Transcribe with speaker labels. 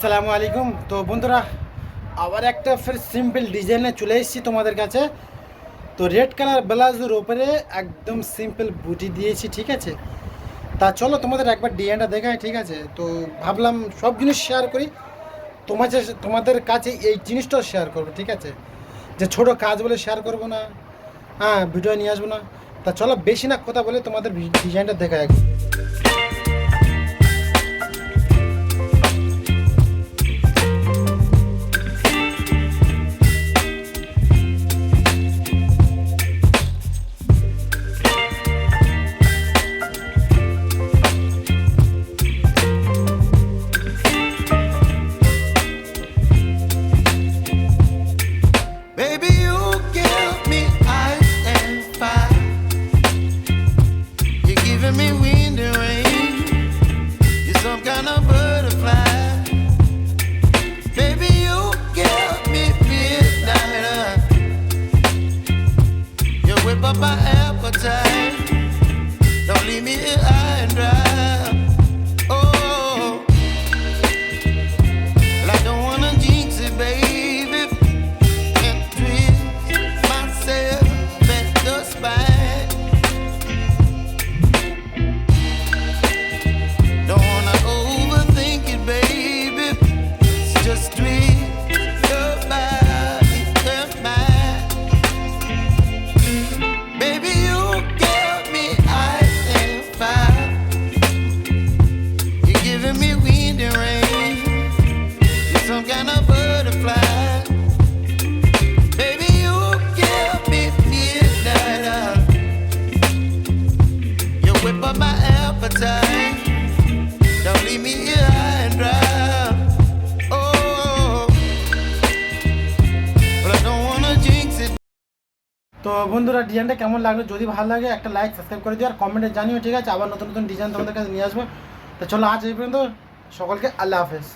Speaker 1: আসসালামু আলাইকুম। তো বন্ধুরা, আবার একটা ফের সিম্পল ডিজাইনে চলে এসেছি তোমাদের কাছে। তো রেড কালার ব্লাউজের ওপরে একদম সিম্পল বুটি দিয়েছি, ঠিক আছে। তা চলো তোমাদের একবার ডিজাইনটা দেখাই, ঠিক আছে। তো ভাবলাম সব জিনিস শেয়ার করি, তোমাদের কাছে এই জিনিসটাও শেয়ার করবো, ঠিক আছে। যে ছোটো কাজ বলে শেয়ার করবো না, হ্যাঁ ভিডিও নিয়ে আসবো না। তা চলো বেশি না কথা বলে তোমাদের ডিজাইনটা দেখাই একবার।
Speaker 2: Baby, you give me ice and fire. You're giving me wind and rain. You're some kind of butterfly. Baby, you give me midnight. You whip up my appetite. Don't leave me here high and dry. Oh, well, I don't wanna jinx it, baby. And twist myself at the spine. Don't wanna overthink it, baby. It's just twist your body and mine. Baby, you give me ice and fire. You're giving me wind and rain. You're some kind of butterfly. Baby, you give me midnight. You whip up my appetite. Don't leave me here high and dry. Oh, but I don't wanna jinx it.
Speaker 1: তো বন্ধুরা, ডিজাইনটা কেমন লাগলো? যদি ভালো লাগে একটা like subscribe করে দিও আর কমেন্টে জানিও, ঠিক আছে। আবার নতুন নতুন ডিজাইন তোমাদের কাছে নিয়ে আসবো। তো চলো আজ এই পর্যন্ত, সকলকে আল্লাহ হাফেজ।